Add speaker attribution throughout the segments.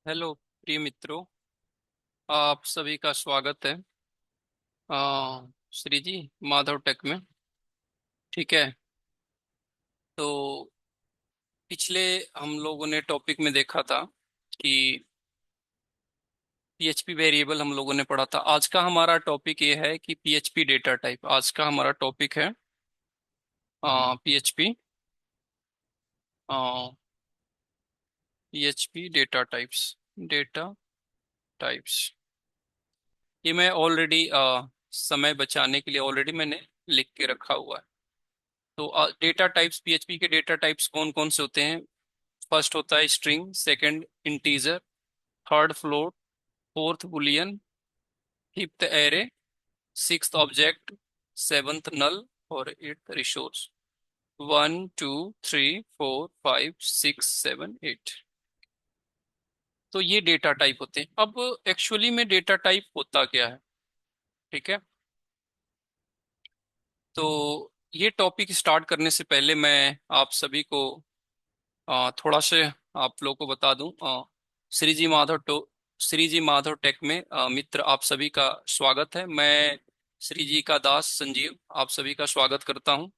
Speaker 1: Hello प्रिय मित्रों। आप सभी का स्वागत है श्री जी माधव टेक में। ठीक है। तो पिछले हम लोगों ने टॉपिक में देखा था कि पीएचपी वेरिएबल हम लोगों ने पढ़ा था। आज का हमारा टॉपिक ये है कि पीएचपी डेटा टाइप। आज का हमारा टॉपिक है PHP PHP data types. Data types ये मैं ऑलरेडी समय बचाने के लिए ऑलरेडी मैंने लिख के रखा हुआ है। तो डेटा टाइप्स, पीएचपी के डेटा टाइप्स कौन कौन से होते हैं? फर्स्ट होता है string, second integer, third float, fourth boolean, fifth array, sixth object, seventh null और एट्थ रिसोर्स। 1 2 3 4 5 6 7 8। तो ये डेटा टाइप होते हैं। अब एक्चुअली में डेटा टाइप होता क्या है? ठीक है। तो ये टॉपिक स्टार्ट करने से पहले मैं आप सभी को थोड़ा से आप लोग को बता दूं। श्री जी माधव श्री जी माधव टेक में मित्र आप सभी का स्वागत है। मैं श्री जी का दास संजीव आप सभी का स्वागत करता हूं।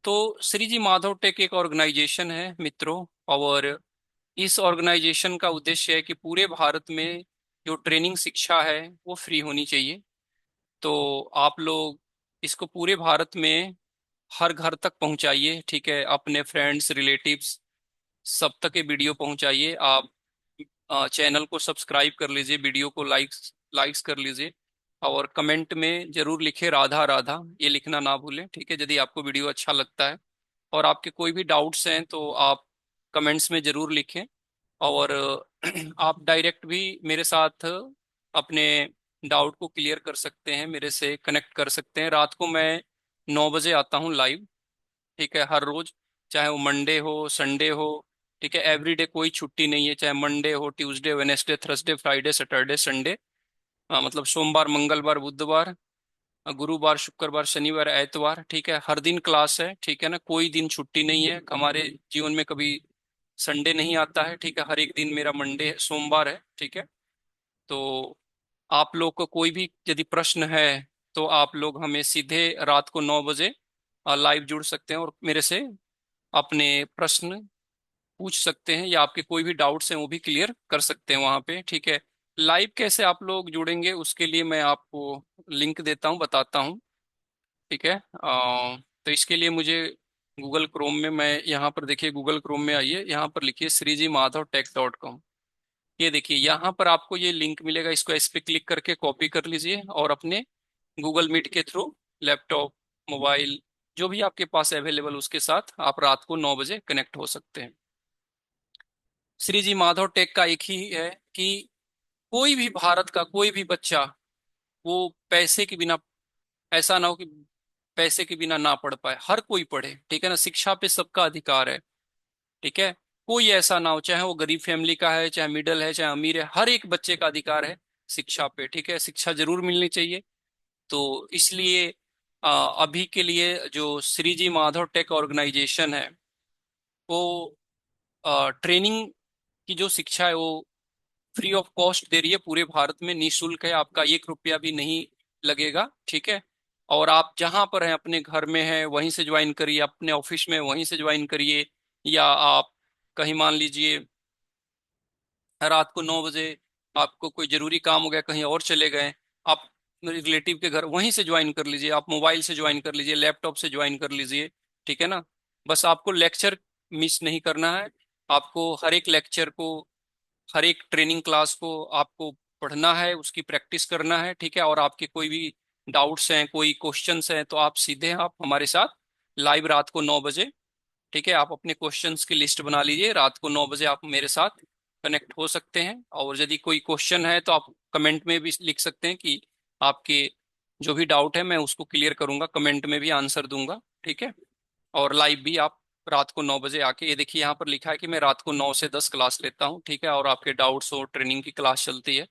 Speaker 1: तो श्री जी माधव टेक एक ऑर्गेनाइजेशन है मित्रों, और इस ऑर्गेनाइजेशन का उद्देश्य है कि पूरे भारत में जो ट्रेनिंग शिक्षा है वो फ्री होनी चाहिए। तो आप लोग इसको पूरे भारत में हर घर तक पहुंचाइए। ठीक है, अपने फ्रेंड्स रिलेटिव्स सब तक ये वीडियो पहुंचाइए। आप चैनल को सब्सक्राइब कर लीजिए, वीडियो को लाइक्स लाइक्स कर लीजिए, और कमेंट में जरूर लिखे राधा राधा, ये लिखना ना भूलें। ठीक है, यदि आपको वीडियो अच्छा लगता है और आपके कोई भी डाउट्स हैं तो आप कमेंट्स में जरूर लिखें। और आप डायरेक्ट भी मेरे साथ अपने डाउट को क्लियर कर सकते हैं, मेरे से कनेक्ट कर सकते हैं। रात को मैं 9 बजे आता हूँ लाइव। ठीक है, हर रोज, चाहे वो मंडे हो संडे हो। ठीक है, एवरीडे, कोई छुट्टी नहीं है, चाहे मंडे हो, Tuesday, Wednesday, Thursday, Friday, Saturday, Sunday. मतलब सोमवार, मंगलवार, बुधवार, गुरुवार, शुक्रवार, शनिवार, एतवार। ठीक है, हर दिन क्लास है। ठीक है ना, कोई दिन छुट्टी नहीं है। हमारे जीवन में कभी संडे नहीं आता है। ठीक है, हर एक दिन मेरा मंडे सोमवार है। ठीक है। तो आप लोग को कोई भी यदि प्रश्न है तो आप लोग हमें सीधे रात को 9 बजे लाइव जुड़ सकते हैं और मेरे से अपने प्रश्न पूछ सकते हैं, या आपके कोई भी डाउट्स हैं वो भी क्लियर कर सकते हैं वहां पे। ठीक है। लाइव कैसे आप लोग जुड़ेंगे उसके लिए मैं आपको लिंक देता हूँ, बताता हूँ। ठीक है। तो इसके लिए मुझे गूगल क्रोम में, मैं यहाँ पर देखिए, गूगल क्रोम में आइए, यहाँ पर लिखिए श्रीजीमाधवटेक.com। ये देखिए, यहाँ पर आपको ये लिंक मिलेगा, इसको इस पे क्लिक करके कॉपी कर लीजिए और अपने गूगल मीट के थ्रू लैपटॉप, मोबाइल, जो भी आपके पास अवेलेबल उसके साथ आप रात को 9 बजे कनेक्ट हो सकते हैं। श्री जी माधव टेक का एक ही है कि कोई भी भारत का कोई भी बच्चा वो पैसे के बिना, ऐसा ना हो कि पैसे के बिना ना पढ़ पाए, हर कोई पढ़े। ठीक है ना, शिक्षा पे सबका अधिकार है। ठीक है, कोई ऐसा ना हो, चाहे वो गरीब फैमिली का है, चाहे मिडिल है, चाहे अमीर है, हर एक बच्चे का अधिकार है शिक्षा पे। ठीक है, शिक्षा जरूर मिलनी चाहिए। तो इसलिए अभी के लिए जो श्री जी माधव टेक ऑर्गेनाइजेशन है वो ट्रेनिंग की जो शिक्षा है वो फ्री ऑफ कॉस्ट दे रही है, पूरे भारत में निशुल्क है, आपका 1 रुपया भी नहीं लगेगा। ठीक है। और आप जहां पर हैं, अपने घर में हैं वहीं से ज्वाइन करिए, अपने ऑफिस में वहीं से ज्वाइन करिए, या आप कहीं मान लीजिए रात को 9 बजे आपको कोई जरूरी काम हो गया, कहीं और चले गए, आप रिलेटिव के घर, वहीं से ज्वाइन कर लीजिए, आप मोबाइल से ज्वाइन कर लीजिए, लैपटॉप से ज्वाइन कर लीजिए। ठीक है ना, बस आपको लेक्चर मिस नहीं करना है। आपको हर एक लेक्चर को, हर एक ट्रेनिंग क्लास को आपको पढ़ना है, उसकी प्रैक्टिस करना है। ठीक है, और आपके कोई भी डाउट्स हैं, कोई क्वेश्चंस हैं, तो आप सीधे आप हमारे साथ लाइव रात को 9 बजे, ठीक है, आप अपने क्वेश्चंस की लिस्ट बना लीजिए, रात को 9 बजे आप मेरे साथ कनेक्ट हो सकते हैं। और यदि कोई क्वेश्चन है तो आप कमेंट में भी लिख सकते हैं कि आपके जो भी डाउट है मैं उसको क्लियर करूंगा, कमेंट में भी आंसर दूंगा। ठीक है। और लाइव भी आप रात को 9 बजे आके, ये देखिए यहाँ पर लिखा है कि मैं रात को 9 से 10 क्लास लेता हूँ। ठीक है, और आपके डाउट्स और ट्रेनिंग की क्लास चलती है।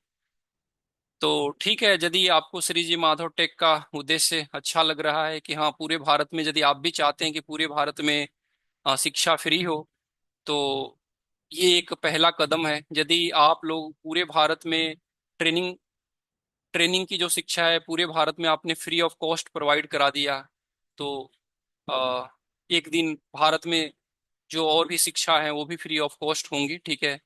Speaker 1: तो ठीक है, यदि आपको श्री जी माधव टेक का उद्देश्य अच्छा लग रहा है कि हाँ पूरे भारत में, यदि आप भी चाहते हैं कि पूरे भारत में शिक्षा फ्री हो, तो ये एक पहला कदम है। यदि आप लोग पूरे भारत में ट्रेनिंग ट्रेनिंग की जो शिक्षा है पूरे भारत में आपने फ्री ऑफ कॉस्ट प्रोवाइड करा दिया, तो अ, एक दिन भारत में जो और भी शिक्षा है वो भी फ्री ऑफ कॉस्ट होंगी। ठीक है।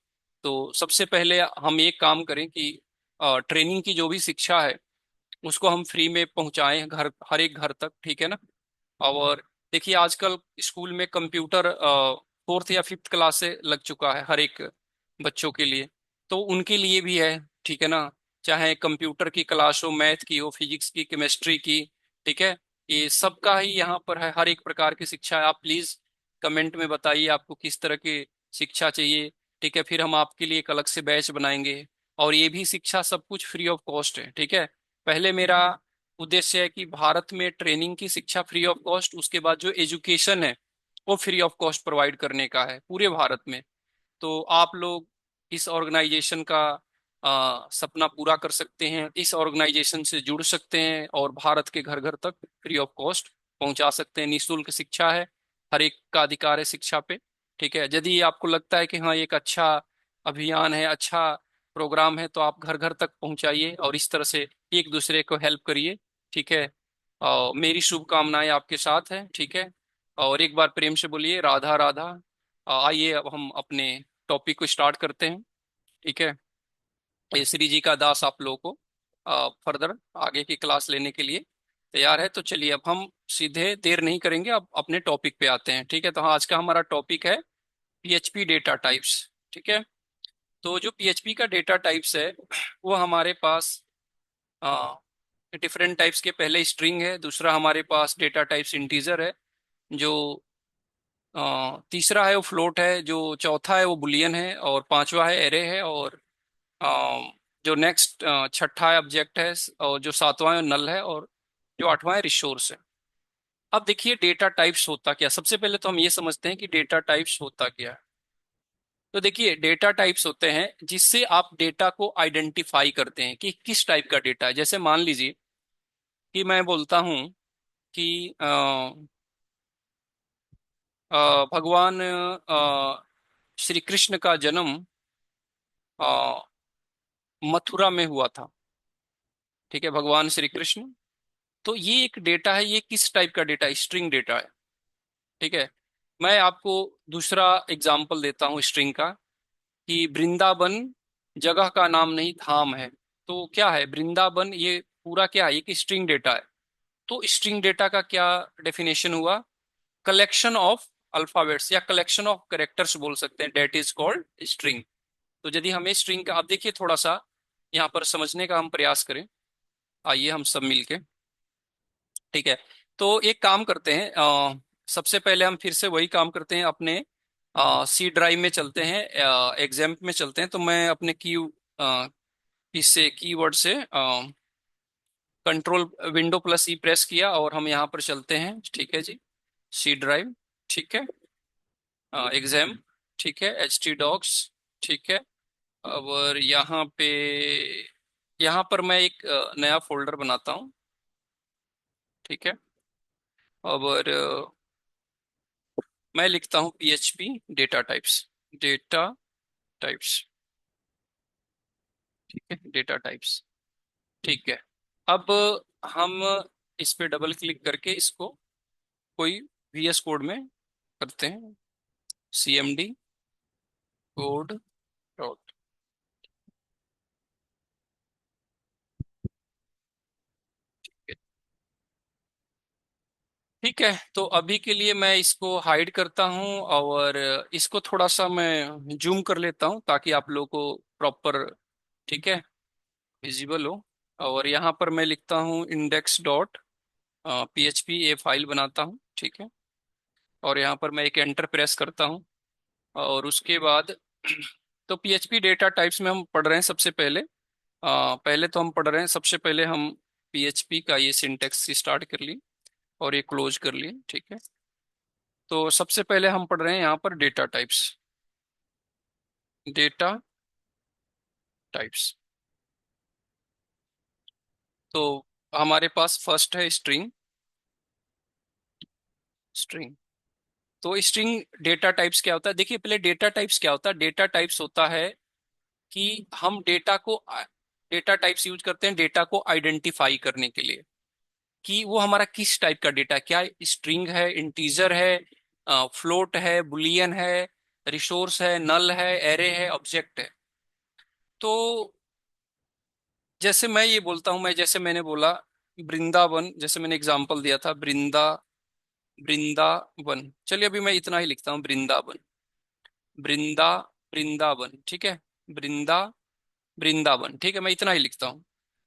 Speaker 1: तो सबसे पहले हम एक काम करें कि ट्रेनिंग की जो भी शिक्षा है उसको हम फ्री में पहुंचाएं घर, हर एक घर तक। ठीक है ना। और देखिए आजकल स्कूल में कंप्यूटर फोर्थ या फिफ्थ क्लास से लग चुका है हर एक बच्चों के लिए, तो उनके लिए भी है। ठीक है ना। चाहे कंप्यूटर की क्लास हो, मैथ की हो, फिजिक्स की, केमिस्ट्री की। ठीक है। ये सबका ही यहाँ पर है, हर एक प्रकार की शिक्षा है। आप प्लीज कमेंट में बताइए आपको किस तरह की शिक्षा चाहिए। ठीक है। फिर हम आपके लिए एक अलग से बैच बनाएंगे। और ये भी शिक्षा सब कुछ फ्री ऑफ कॉस्ट है। ठीक है। पहले मेरा उद्देश्य है कि भारत में ट्रेनिंग की शिक्षा फ्री ऑफ कॉस्ट, उसके बाद जो एजुकेशन है वो फ्री ऑफ कॉस्ट प्रोवाइड करने का है पूरे भारत में। तो आप लोग इस ऑर्गेनाइजेशन का सपना पूरा कर सकते हैं, इस ऑर्गेनाइजेशन से जुड़ सकते हैं और भारत के घर घर तक फ्री ऑफ कॉस्ट पहुंचा सकते हैं। निःशुल्क शिक्षा है, हर एक का अधिकार है शिक्षा पे। ठीक है। यदि आपको लगता है कि हाँ ये एक अच्छा अभियान है, अच्छा प्रोग्राम है, तो आप घर घर तक पहुंचाइए और इस तरह से एक दूसरे को हेल्प करिए। ठीक है। और मेरी शुभकामनाएं आपके साथ है। ठीक है। और एक बार प्रेम से बोलिए राधा राधा। आइए अब हम अपने टॉपिक को स्टार्ट करते हैं। ठीक है। ये श्री जी का दास आप लोगों को फर्दर आगे की क्लास लेने के लिए तैयार है। तो चलिए अब हम सीधे देर नहीं करेंगे, अब अपने टॉपिक पे आते हैं। ठीक है। तो हाँ, आज का हमारा टॉपिक है पीएचपी डेटा टाइप्स। ठीक है। तो जो पीएचपी का डेटा टाइप्स है वो हमारे पास डिफरेंट टाइप्स के, पहले स्ट्रिंग है, दूसरा हमारे पास डेटा टाइप्स इंटीजर है, जो तीसरा है वो फ्लोट है, जो चौथा है वो बुलियन है, और पांचवा है एरे है, और जो नेक्स्ट छठा है ऑब्जेक्ट है, और जो सातवां है नल है, और जो आठवां है रिसोर्स है। अब देखिए डेटा टाइप्स होता क्या, सबसे पहले तो हम ये समझते हैं कि डेटा टाइप्स होता क्या है। तो देखिए डेटा टाइप्स होते हैं जिससे आप डेटा को आइडेंटिफाई करते हैं कि किस टाइप का डेटा है। जैसे मान लीजिए कि मैं बोलता हूं कि भगवान श्री कृष्ण का जन्म अ, मथुरा में हुआ था। ठीक है। भगवान श्री कृष्ण, तो ये एक डेटा है। ये किस टाइप का डेटा है? स्ट्रिंग डेटा है। ठीक है। मैं आपको दूसरा एग्जांपल देता हूँ स्ट्रिंग का, कि वृंदावन जगह का नाम नहीं धाम है। तो क्या है वृंदावन, ये पूरा क्या है? ये कि स्ट्रिंग डेटा है। तो स्ट्रिंग डेटा का क्या डेफिनेशन हुआ? कलेक्शन ऑफ अल्फाबेट्स या कलेक्शन ऑफ कैरेक्टर्स बोल सकते हैं, डेट इज कॉल्ड स्ट्रिंग। तो यदि हमें स्ट्रिंग का, आप देखिए थोड़ा सा यहाँ पर समझने का हम प्रयास करें। आइए हम सब मिलके। ठीक है। तो एक काम करते हैं, सबसे पहले हम फिर से वही काम करते हैं, अपने सी ड्राइव में चलते हैं, एग्जाम्प में चलते हैं। तो मैं अपने की इससे कीवर्ड से कंट्रोल विंडो प्लस ई प्रेस किया और हम यहाँ पर चलते हैं। ठीक है जी। C drive. ठीक है। एग्जाम। ठीक है। H T docs. ठीक है। और यहाँ पर मैं एक नया फोल्डर बनाता हूँ। ठीक है। और मैं लिखता हूँ PHP data types. Data types. ठीक है। Data types. ठीक है। अब हम इस पे डबल क्लिक करके इसको कोई वीएस कोड में करते हैं। CMD code dot. ठीक है। तो अभी के लिए मैं इसको हाइड करता हूँ और इसको थोड़ा सा मैं जूम कर लेता हूँ ताकि आप लोगों को प्रॉपर, ठीक है, विजिबल हो। और यहाँ पर मैं लिखता हूँ इंडेक्स डॉट पीएचपी, ये फाइल बनाता हूँ। ठीक है। और यहाँ पर मैं एक एंटर प्रेस करता हूँ। और उसके बाद तो पीएचपी डेटा टाइप्स में हम पढ़ रहे हैं सबसे पहले। पहले तो हम पढ़ रहे हैं, सबसे पहले हम पीएचपी का ये सिंटेक्स स्टार्ट कर लिए और ये क्लोज कर लिए। ठीक है। तो सबसे पहले हम पढ़ रहे हैं यहाँ पर डेटा टाइप्स। Data types. तो हमारे पास फर्स्ट है स्ट्रिंग। स्ट्रिंग। तो स्ट्रिंग डेटा टाइप्स क्या होता है, देखिए पहले डेटा टाइप्स क्या होता है। डेटा टाइप्स होता है कि हम डेटा टाइप्स यूज करते हैं डेटा को आइडेंटिफाई करने के लिए, कि वो हमारा किस टाइप का डेटा है, क्या स्ट्रिंग है, इंटीजर है, फ्लोट है, बुलियन है, रिसोर्स है, नल है, एरे है, ऑब्जेक्ट है। तो जैसे मैं ये बोलता हूं, मैं जैसे मैंने बोला वृंदावन, जैसे मैंने एग्जांपल दिया था वृंदावन, चलिए अभी मैं इतना ही लिखता हूँ, वृंदावन, वृंदा वृंदावन, ठीक है, वृंदा वृंदावन, ठीक है, मैं इतना ही लिखता हूँ।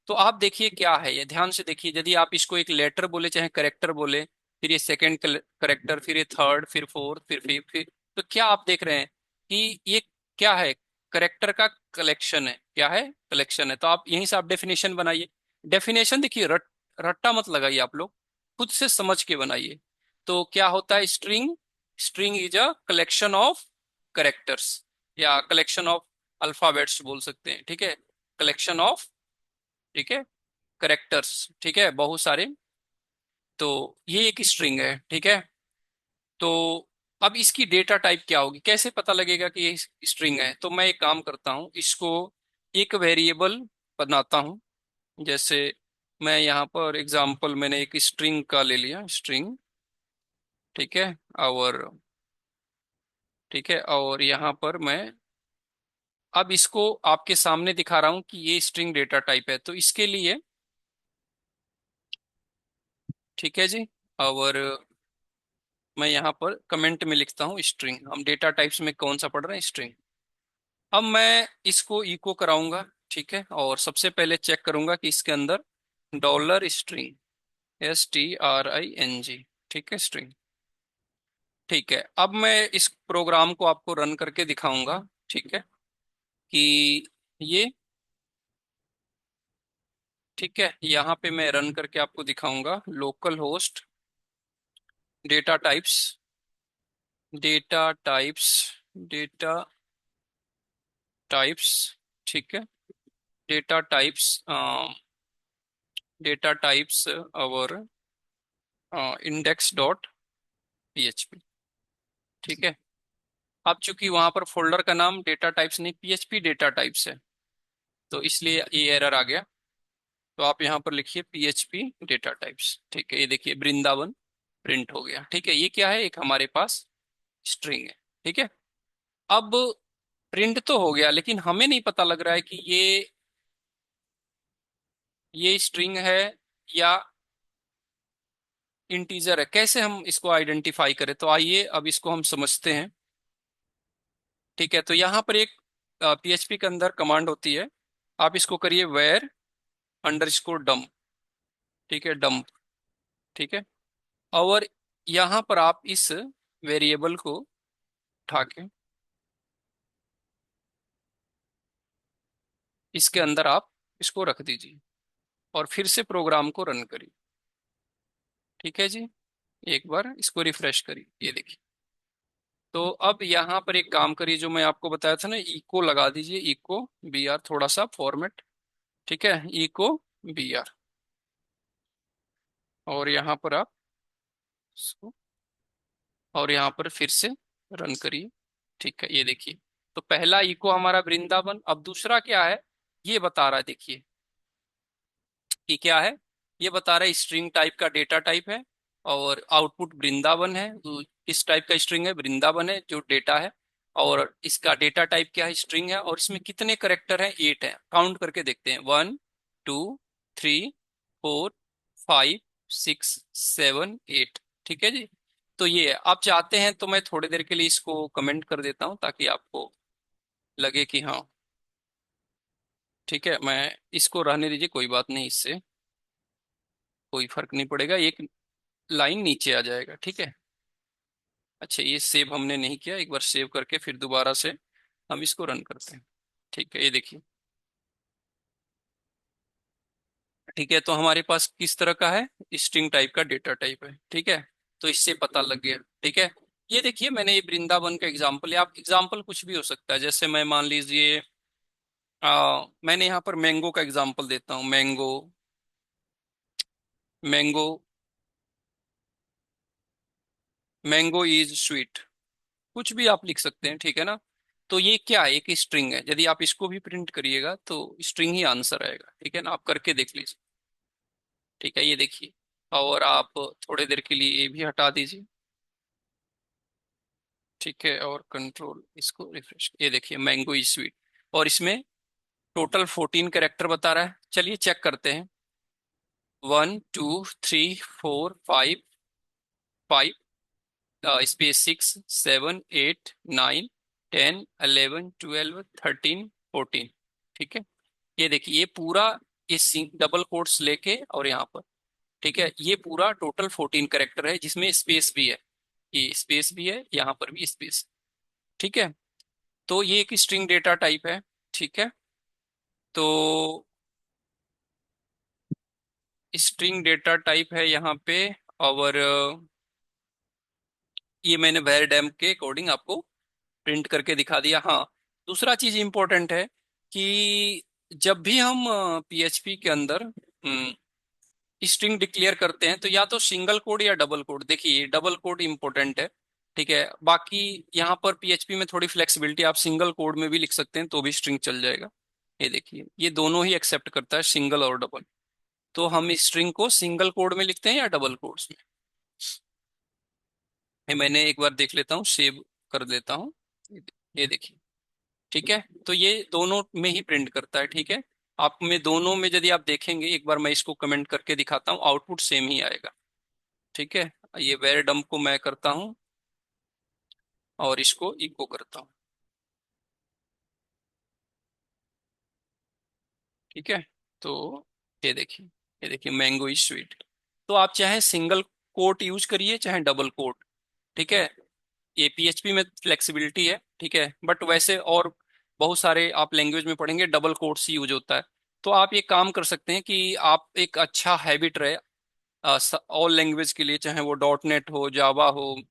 Speaker 1: तो आप देखिए क्या है ये, ध्यान से देखिए, यदि आप इसको एक लेटर बोले चाहे करेक्टर बोले, फिर ये सेकंड करेक्टर, फिर ये थर्ड, फिर फोर्थ, फिर फिफ्थ, फिर, तो क्या आप देख रहे हैं कि ये क्या है, करेक्टर का कलेक्शन है, क्या है, कलेक्शन है। तो आप यहीं से आप डेफिनेशन बनाइए। डेफिनेशन देखिए, रट्टा मत लगाइए आप लोग, खुद से समझ के बनाइए। तो क्या होता है string, string is a collection of characters, या कलेक्शन ऑफ अल्फाबेट्स बोल सकते हैं, ठीक है, कलेक्शन ऑफ, ठीक है, करेक्टर्स, ठीक है, बहुत सारे। तो ये एक स्ट्रिंग है, ठीक है। तो अब इसकी डेटा टाइप क्या होगी, कैसे पता लगेगा कि ये स्ट्रिंग है। तो मैं एक काम करता हूँ, इसको एक वेरिएबल बनाता हूँ। जैसे मैं यहाँ पर एग्जांपल मैंने एक स्ट्रिंग का ले लिया, स्ट्रिंग, ठीक है, और ठीक है, और यहाँ पर मैं अब इसको आपके सामने दिखा रहा हूँ कि ये स्ट्रिंग डेटा टाइप है। तो इसके लिए, ठीक है जी, और मैं यहाँ पर कमेंट में लिखता हूँ स्ट्रिंग, हम डेटा टाइप्स में कौन सा पढ़ रहे हैं, स्ट्रिंग। अब मैं इसको इको कराऊंगा, ठीक है, और सबसे पहले चेक करूंगा कि इसके अंदर डॉलर स्ट्रिंग, STRING, ठीक है, स्ट्रिंग, ठीक है। अब मैं इस प्रोग्राम को आपको रन करके दिखाऊंगा, ठीक है, कि ये, ठीक है, यहाँ पे मैं रन करके आपको दिखाऊंगा, local host data types, data types, data types, ठीक है, डेटा टाइप्स, डेटा टाइप्स और index.php, ठीक है। अब चूंकि वहां पर फोल्डर का नाम डेटा टाइप्स नहीं, PHP डेटा टाइप्स है, तो इसलिए ये एरर आ गया। तो आप यहाँ पर लिखिए PHP डेटा टाइप्स, ठीक है, ये देखिए वृंदावन प्रिंट हो गया, ठीक है। ये क्या है, एक हमारे पास स्ट्रिंग है, ठीक है। अब प्रिंट तो हो गया, लेकिन हमें नहीं पता लग रहा है कि ये स्ट्रिंग है या इंटीजर है, कैसे हम इसको आइडेंटिफाई करें। तो आइए अब इसको हम समझते हैं, ठीक है। तो यहाँ पर एक PHP के अंदर कमांड होती है, आप इसको करिए वेर अंडरस्कोर डम्प, ठीक है, डम्प, ठीक है। और यहाँ पर आप इस वेरिएबल को उठा के इसके अंदर आप इसको रख दीजिए, और फिर से प्रोग्राम को रन करिए, ठीक है जी। एक बार इसको रिफ्रेश करिए, ये देखिए। तो अब यहाँ पर एक काम करिए, जो मैं आपको बताया था ना, इको लगा दीजिए, इको BR, थोड़ा सा फॉर्मेट, ठीक है, इको BR, और यहाँ पर आप इसको, और यहाँ पर फिर से रन करिए, ठीक है, ये देखिए। तो पहला इको हमारा वृंदावन, अब दूसरा क्या है, ये बता रहा है, देखिए कि क्या है, ये बता रहा है स्ट्रिंग टाइप का डेटा टाइप है, और आउटपुट वृंदावन है। तो किस टाइप का स्ट्रिंग है, वृंदावन है जो डेटा है, और इसका डेटा टाइप क्या है, स्ट्रिंग है, और इसमें कितने करेक्टर हैं, 8 हैं। काउंट करके देखते हैं, 1 2 3 4 5 6 7 8, ठीक है जी। तो ये है। आप चाहते हैं तो मैं थोड़ी देर के लिए इसको कमेंट कर देता हूँ, ताकि आपको लगे कि हाँ, ठीक है, मैं इसको रहने दीजिए, कोई बात नहीं, इससे कोई फर्क नहीं पड़ेगा, एक लाइन नीचे आ जाएगा, ठीक है। अच्छा, ये सेव हमने नहीं किया, एक बार सेव करके फिर दोबारा से हम इसको रन करते हैं, ठीक है, ये देखिए, ठीक है। तो हमारे पास किस तरह का है, स्ट्रिंग टाइप का डेटा टाइप है, ठीक है। तो इससे पता लग गया, ठीक है। ये देखिए, मैंने ये वृंदावन का एग्जाम्पल, या आप एग्जाम्पल कुछ भी हो सकता है, जैसे मैं मान लीजिए मैंने यहाँ पर मैंगो का एग्जाम्पल देता हूँ, mango, mango, mango is sweet, कुछ भी आप लिख सकते हैं, ठीक है ना। तो ये क्या है, एक स्ट्रिंग है, यदि आप इसको भी प्रिंट करिएगा तो स्ट्रिंग ही आंसर आएगा, ठीक है ना। आप करके देख लीजिए, ठीक है, ये देखिए। और आप थोड़ी देर के लिए ये भी हटा दीजिए, ठीक है, और कंट्रोल इसको रिफ्रेश, ये देखिए मैंगो इज स्वीट। और इसमें टोटल 14 कैरेक्टर बता रहा है। चलिए चेक करते हैं। 1 2 3 4 5, 5 स्पेस 6 7 8 9 10 11 12 13 14, ठीक है। ये देखिए ये पूरा, ये डबल कोट्स लेके और यहाँ पर, ठीक है, ये पूरा टोटल 14 कैरेक्टर है, जिसमें स्पेस भी है, ये स्पेस भी है, यहाँ पर भी स्पेस, ठीक है। तो ये एक स्ट्रिंग डेटा टाइप है, ठीक है। तो स्ट्रिंग डेटा टाइप है यहाँ पे। और ये मैंने वेर डेम के अकॉर्डिंग आपको प्रिंट करके दिखा दिया। हाँ, दूसरा चीज इंपॉर्टेंट है कि जब भी हम पीएचपी के अंदर स्ट्रिंग डिक्लेयर करते हैं, तो या तो सिंगल कोड या डबल कोड। देखिए डबल कोड इंपॉर्टेंट है, ठीक है। बाकी यहाँ पर पीएचपी में थोड़ी फ्लेक्सिबिलिटी, आप सिंगल कोड में भी लिख सकते हैं तो भी स्ट्रिंग चल जाएगा। ये देखिए ये दोनों ही एक्सेप्ट करता है, सिंगल और डबल। तो हम इस स्ट्रिंग को सिंगल कोड में लिखते हैं या डबल कोड्स में, ये मैंने एक बार देख लेता हूँ, सेव कर लेता हूँ। ये देखिए, ठीक है। तो ये दोनों में ही प्रिंट करता है, ठीक है। आप में दोनों में यदि आप देखेंगे, एक बार मैं इसको कमेंट करके दिखाता हूँ, आउटपुट सेम ही आएगा, ठीक है। ये वेर डम को मैं करता हूँ और इसको इको करता हूँ, ठीक है। तो ये देखिए, ये देखिए मैंगो इज स्वीट। तो आप चाहे सिंगल कोट यूज करिए चाहे डबल कोट, ठीक है। ये पीएचपी में फ्लेक्सिबिलिटी है, ठीक है, बट वैसे और बहुत सारे आप लैंग्वेज में पढ़ेंगे डबल कोट्स ही यूज होता है। तो आप ये काम कर सकते हैं कि आप एक अच्छा हैबिट रहे ऑल लैंग्वेज के लिए, चाहे वो डॉट नेट हो, जावा हो,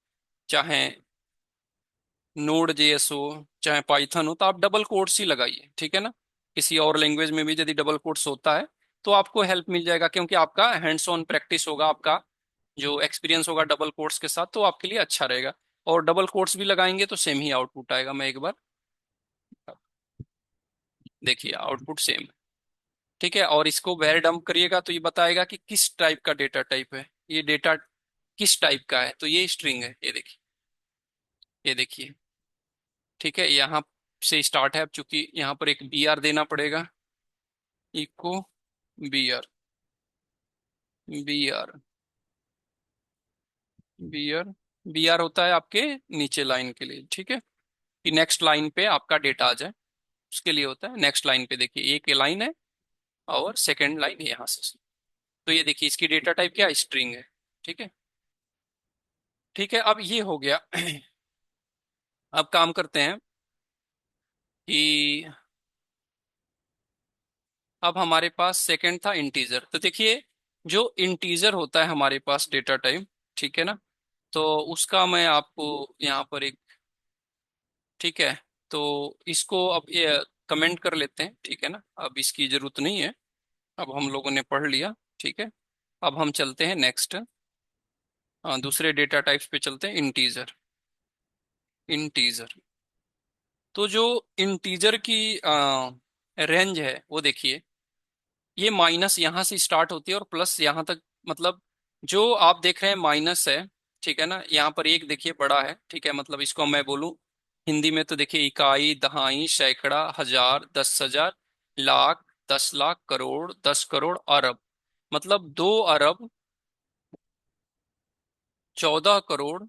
Speaker 1: चाहे नोड जेएस हो, चाहे पाइथन हो, तो आप डबल कोट्स ही लगाइए, ठीक है ना। किसी और लैंग्वेज में भी यदि डबल कोट्स होता है तो आपको हेल्प मिल जाएगा, क्योंकि आपका हैंड्स ऑन प्रैक्टिस होगा, आपका जो एक्सपीरियंस होगा डबल कोट्स के साथ, तो आपके लिए अच्छा रहेगा। और डबल कोट्स भी लगाएंगे तो सेम ही आउटपुट आएगा। मैं एक बार देखिए, आउटपुट सेम, ठीक है। और इसको वेर डंप करिएगा तो ये बताएगा कि किस टाइप का डेटा टाइप है, ये डेटा किस टाइप का है। तो ये स्ट्रिंग है, ये देखिए, ये देखिए, ठीक है। यहाँ से स्टार्ट है, अब चूंकि यहाँ पर एक बी आर देना पड़ेगा, echo B R, B R, B R, B R होता है आपके नीचे लाइन के लिए, ठीक है, कि नेक्स्ट लाइन पे आपका डेटा आ जाए, उसके लिए होता है। नेक्स्ट लाइन पे देखिए एक लाइन है और सेकेंड लाइन यहाँ से। तो ये देखिए इसकी डेटा टाइप क्या, स्ट्रिंग है, ठीक है। ठीक है, अब ये हो गया। अब काम करते हैं कि अब हमारे पास सेकंड था इंटीजर। तो देखिए जो इंटीजर होता है हमारे पास डेटा टाइप, ठीक है ना, तो उसका मैं आपको यहाँ पर एक, ठीक है, तो इसको अब ये कमेंट कर लेते हैं, ठीक है ना, अब इसकी जरूरत नहीं है, अब हम लोगों ने पढ़ लिया, ठीक है। अब हम चलते हैं नेक्स्ट, दूसरे डेटा टाइप्स पे चलते हैं, इंटीजर। इंटीजर, तो जो इंटीजर की रेंज है वो देखिए, ये माइनस यहाँ से स्टार्ट होती है और प्लस यहाँ तक, मतलब जो आप देख रहे हैं माइनस है, ठीक है ना। यहाँ पर एक देखिए बड़ा है, ठीक है, मतलब इसको मैं बोलूँ हिंदी में तो देखिए इकाई, दहाई, सैकड़ा, हजार, 10,000, लाख, 10 लाख, करोड़, 10 करोड़, अरब। मतलब 2 अरब 14 करोड़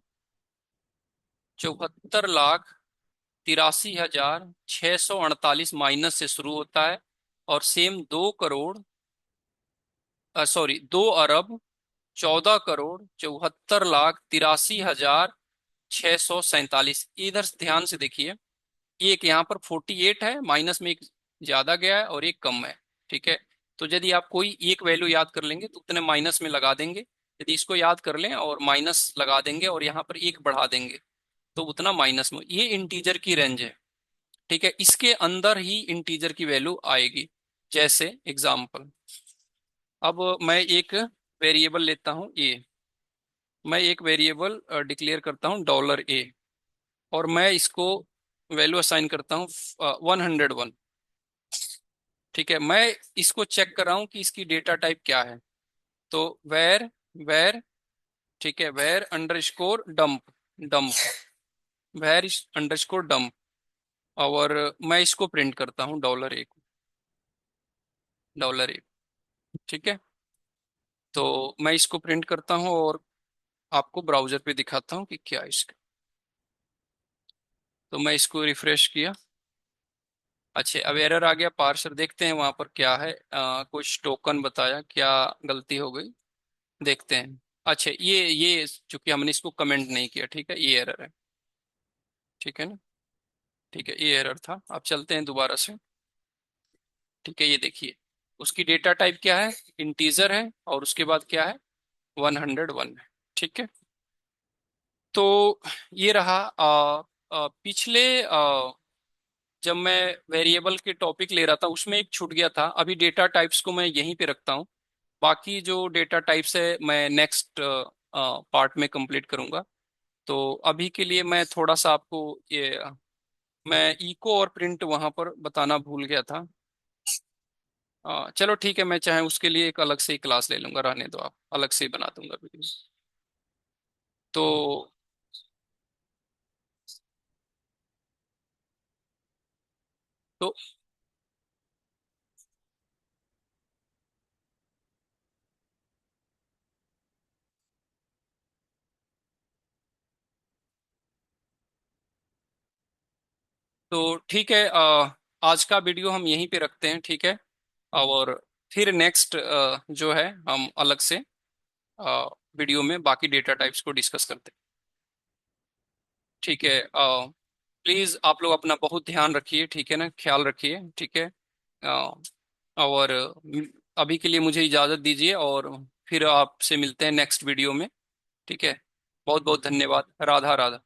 Speaker 1: 74 लाख 83,648 माइनस से शुरू होता है। और सेम 2 करोड़, सॉरी, 2 अरब 14 करोड़ 74 लाख 83,647। इधर से ध्यान से देखिए, ये एक यहाँ पर 48 है, माइनस में एक ज्यादा गया है और एक कम है, ठीक है। तो यदि आप कोई एक वैल्यू याद कर लेंगे तो उतने माइनस में लगा देंगे, यदि इसको याद कर लें और माइनस लगा देंगे और यहाँ पर एक बढ़ा देंगे तो उतना माइनस में, ये इंटीजर की रेंज है, ठीक है। इसके अंदर ही इंटीजर की वैल्यू आएगी। जैसे एग्जाम्पल, अब मैं एक वेरिएबल लेता हूं ए, मैं एक वेरिएबल डिक्लेयर करता हूँ $A, और मैं इसको वैल्यू असाइन करता हूँ 101। ठीक है, मैं इसको चेक कर रहा हूँ कि इसकी डेटा टाइप क्या है। तो वेर, ठीक है, var underscore dump, dump, var underscore dump, और मैं इसको प्रिंट करता हूँ $A को, $A। ठीक है, तो मैं इसको प्रिंट करता हूँ और आपको ब्राउजर पे दिखाता हूँ कि क्या है इसका। तो मैं इसको रिफ्रेश किया। अच्छा, अब एरर आ गया पार्सर, देखते हैं वहां पर क्या है। कुछ टोकन बताया, क्या गलती हो गई देखते हैं। अच्छा, ये चूंकि हमने इसको कमेंट नहीं किया, ठीक है, ये एरर है। ठीक है ना, ठीक है, ये एरर था। अब चलते हैं दोबारा से। ठीक है, ये देखिए, उसकी डेटा टाइप क्या है, इंटीजर है, और उसके बाद क्या है, 101 है। ठीक है, तो ये रहा। पिछले जब मैं वेरिएबल के टॉपिक ले रहा था उसमें एक छूट गया था, अभी डेटा टाइप्स को मैं यहीं पे रखता हूँ। बाकी जो डेटा टाइप्स है मैं नेक्स्ट पार्ट में कंप्लीट करूंगा। तो अभी के लिए मैं थोड़ा सा आपको ये मैं इको और प्रिंट वहां पर बताना भूल गया था। चलो ठीक है, मैं चाहे उसके लिए एक अलग से ही क्लास ले लूंगा, रहने दो, आप अलग से ही बना दूंगा वीडियो। तो तो तो ठीक है, आज का वीडियो हम यहीं पे रखते हैं, ठीक है। और फिर नेक्स्ट जो है हम अलग से वीडियो में बाकी डेटा टाइप्स को डिस्कस करते हैं। ठीक है, प्लीज आप लोग अपना बहुत ध्यान रखिए, ठीक है ना, ख्याल रखिए, ठीक है। अ, और अभी के लिए मुझे इजाजत दीजिए, और फिर आपसे मिलते हैं नेक्स्ट वीडियो में। ठीक है, बहुत बहुत धन्यवाद। राधा राधा।